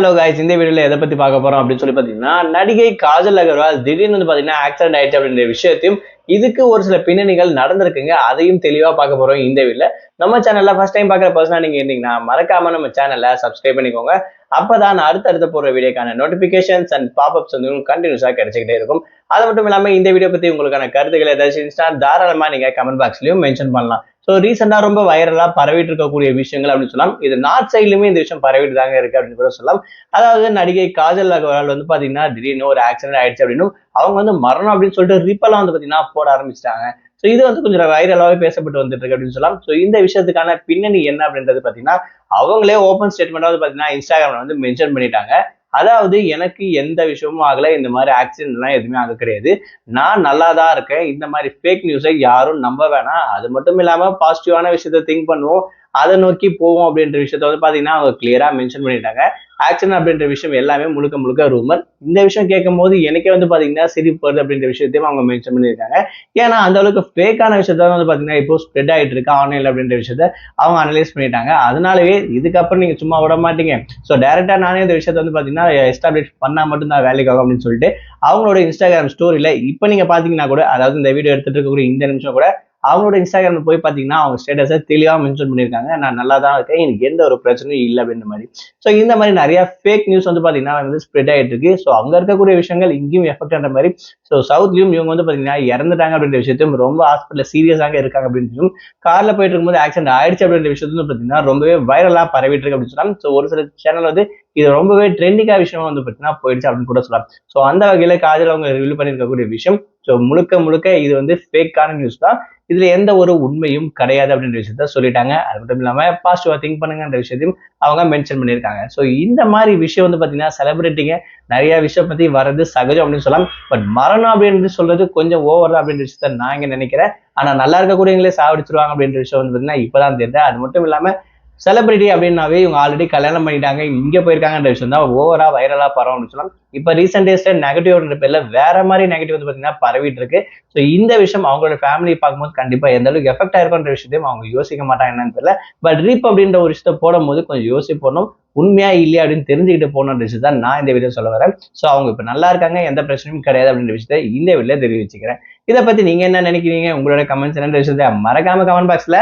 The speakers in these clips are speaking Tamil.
ஹலோ காய்ஸ், இந்த வீடியோல எதை பத்தி பார்க்க போறோம் அப்படின்னு சொல்லி பாத்தீங்கன்னா, நடிகை காஜல் அகர்வால் திடீர்னு வந்து பாத்தீங்கன்னா ஆக்சிடென்ட் ஆயிடுச்சு அப்படின்ற விஷயத்தையும், இதுக்கு ஒரு சில பின்னணிகள் நடந்திருக்குங்க. அதையும் தெளிவா பார்க்க போறோம் இந்த வீடியோல. நம்ம சேனல்ல ஃபர்ஸ்ட் டைம் பார்க்குற பர்சனா நீங்க இருந்தீங்கன்னா மறக்காம நம்ம சேனலை சப்ஸ்கிரைப் பண்ணிக்கோங்க. அப்பதான் அடுத்தடுத்த போற வீடியோக்கான நோட்டிபிகேஷன்ஸ் அண்ட் பாப்அப்ஸ் வந்து உங்களுக்கு கண்டினியூஸா கிடைச்சிக்கிட்டே இருக்கும். அது மட்டும் இல்லாம இந்த வீடியோ பத்தி உங்களுக்கான கருத்துக்கள் ஏதாச்சும் இருந்துச்சுன்னா தாராளமா நீங்க கமெண்ட் பாக்ஸ்லயும் மென்ஷன் பண்ணலாம். ஸோ ரீசெண்டா ரொம்ப வைரலா பரவிட்டு இருக்கக்கூடிய விஷயங்கள் அப்படின்னு சொல்லலாம். இது நார்த் சைட்லயுமே இந்த விஷயம் பரவிட்டு தாங்க இருக்கு அப்படின்னு கூட சொல்லலாம். அதாவது நடிகை காஜல் அகர்வால் வந்து பாத்தீங்கன்னா திடீர்னு ஒரு ஆக்சிடென்ட் ஆயிடுச்சு அப்படின்னு அவங்க வந்து மரணம் அப்படின்னு சொல்லிட்டு ரிப்பெல்லாம் வந்து பாத்தீங்கன்னா போட ஆரம்பிச்சிட்டாங்க. ஸோ இது வந்து கொஞ்சம் வைரலாவே பேசப்பட்டு வந்துட்டு இருக்கு அப்படின்னு சொல்லலாம். ஸோ இந்த விஷயத்துக்கான பின்னணி என்ன அப்படின்றது பாத்தீங்கன்னா, அவங்களே ஓப்பன் ஸ்டேட்மெண்டா வந்து பாத்தீங்கன்னா இன்ஸ்டாகிராம்ல வந்து மென்ஷன் பண்ணிட்டாங்க. அதாவது எனக்கு எந்த விஷயமும் ஆகல, இந்த மாதிரி ஆக்சிடென்ட் எல்லாம் எதுவுமே ஆக கிடையாது, நான் நல்லா தான் இருக்கேன், இந்த மாதிரி ஃபேக் நியூஸை யாரும் நம்ப வேணாம், அது மட்டும் இல்லாம பாசிட்டிவான விஷயத்த திங்க் பண்ணுவோம், அதை நோக்கி போவோம் அப்படின்ற விஷயத்த வந்து பாத்தீங்கன்னா அவங்க கிளியரா மென்ஷன் பண்ணிட்டாங்க. ஆக்சிடென்ட் அப்படின்ற விஷயம் எல்லாமே முழுக்க முழுக்க ரூமர். இந்த விஷயம் கேட்கும் போது எனக்கே வந்து பாத்தீங்கன்னா சிரிப்பு வருது அப்படின்ற விஷயத்தையும் அவங்க மென்ஷன் பண்ணியிருக்காங்க. ஏன்னா அந்த அளவுக்கு ஃபேக்கான விஷயத்த வந்து பாத்தீங்கன்னா இப்போ ஸ்ப்ரெட் ஆயிட்டு இருக்கு ஆன்லைன்ல அப்படின்ற விஷயத்த அவங்க அனலைஸ் பண்ணிட்டாங்க. அதனாலவே இதுக்கப்புறம் நீங்க சும்மா விட மாட்டீங்க, ஸோ டைரக்டா நானே இந்த விஷயத்த வந்து பாத்தீங்கன்னா எஸ்டாப்ளிஷ் பண்ணா மட்டும் தான் வேலைக்கு ஆகும் அப்படின்னு சொல்லிட்டு அவங்களோட இன்ஸ்டாகிராம் ஸ்டோரியில இப்ப நீங்க பாத்தீங்கன்னா கூட, அதாவது இந்த வீடியோ எடுத்துட்டு இருக்கக்கூடிய இந்த நிமிஷம் கூட அவங்களோட இன்ஸ்டாகிராம்ல போய் பாத்தீங்கன்னா அவங்க ஸ்டேட்டஸை தெளிவா மென்ஷன் பண்ணியிருக்காங்க, நான் நல்லா தான் இருக்கேன், எனக்கு எந்த ஒரு பிரச்சனையும் இல்லை அப்படின்ற மாதிரி. ஸோ இந்த மாதிரி நிறைய ஃபேக் நியூஸ் வந்து பாத்தீங்கன்னா வந்து ஸ்ப்ரெட் ஆயிட்டு இருக்கு. ஸோ அங்க இருக்கக்கூடிய விஷயங்கள் இங்கேயும் எஃபெக்ட் ஆன மாதிரி. ஸோ சவுத்லயும் இவங்க வந்து பாத்தீங்கன்னா இறந்துட்டாங்க அப்படின்ற விஷயத்தையும், ரொம்ப ஹாஸ்பிட்டல் சீரியஸாக இருக்காங்க அப்படின்னு கார்ல போயிட்டு இருக்கும்போது ஆக்சிடென்ட் ஆயிடுச்சு அப்படின்ற விஷயத்தையும் பாத்தீங்கன்னா ரொம்பவே வைரலா பரவிட்டு இருக்கு அப்படின்னு சொல்லலாம். ஸோ ஒரு சில சேனல் வந்து இது ரொம்பவே ட்ரெண்டிங்கா விஷயமா வந்து பாத்தீங்கன்னா போயிடுச்சு அப்படின்னு கூட சொல்லலாம். ஸோ அந்த வகையில காஜல் அவங்க ரிவீல் பண்ணிருக்கக்கூடிய விஷயம், ஸோ முழுக்க முழுக்க இது வந்து ஃபேக்கான நியூஸ் தான், இதுல எந்த ஒரு உண்மையும் கிடையாது அப்படின்ற விஷயத்த சொல்லிட்டாங்க. அது மட்டும் இல்லாம பாசிட்டிவா திங்க் பண்ணுங்கன்ற விஷயத்தையும் அவங்க மென்ஷன் பண்ணியிருக்காங்க. ஸோ இந்த மாதிரி விஷயம் வந்து பாத்தீங்கன்னா செலிபிரிட்டிங்க நிறைய விஷயம் பத்தி வர்றது சகஜம் அப்படின்னு சொல்லலாம். பட் மரணம் அப்படின்னு சொல்றது கொஞ்சம் ஓவர் தான் அப்படின்ற விஷயத்த நான் இங்க நினைக்கிறேன். ஆனா நல்லா இருக்கக்கூடியவங்களே சாவடிச்சிருவாங்க அப்படின்ற விஷயம் வந்து பாத்தீங்கன்னா இப்பதான் தெரியுது. அது மட்டும் இல்லாம செலிபிரிட்டி அப்படின்னாவே இவங்க ஆல்ரெடி கல்யாணம் பண்ணிட்டாங்க, இங்க போயிருக்காங்கன்ற விஷயம் தான் ஓவரா வைரலா பரவும் சொல்லலாம். இப்ப ரீசெண்ட் டேஸ்ல நெகட்டிவ் பேர்ல வேற மாதிரி நெகட்டிவ் வந்து பாத்தீங்கன்னா பரவிட்டு இருக்கு. ஸோ இந்த விஷயம் அவங்களோட ஃபேமிலி பார்க்கும்போது கண்டிப்பா எந்த அளவுக்கு எஃபெக்ட் ஆயிருக்குன்ற விஷயத்தையும் அவங்க யோசிக்க மாட்டாங்க என்னன்னு தெரியல. பட் ரீப் அப்படின்ற ஒரு விஷயத்த போடும் போது கொஞ்சம் யோசிப்போம், உண்மையா இல்லையா அப்படின்னு தெரிஞ்சுக்கிட்டு போகணுன்ற விஷயத்த நான் இந்த வீடியோ சொல்ல வரேன். ஸோ அவங்க இப்ப நல்லா இருக்காங்க, எந்த பிரச்சனையும் கிடையாது அப்படின்ற விஷயத்த இந்த வீடியோல தெரிவிச்சுக்கிறேன். இதை பத்தி நீங்க என்ன நினைக்கிறீங்க? உங்களோட கமெண்ட்ஸ் என்னன்ற விஷயத்த மறக்காம கமெண்ட் பாக்ஸ்ல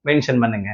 மென்ஷன் பண்ணுங்க.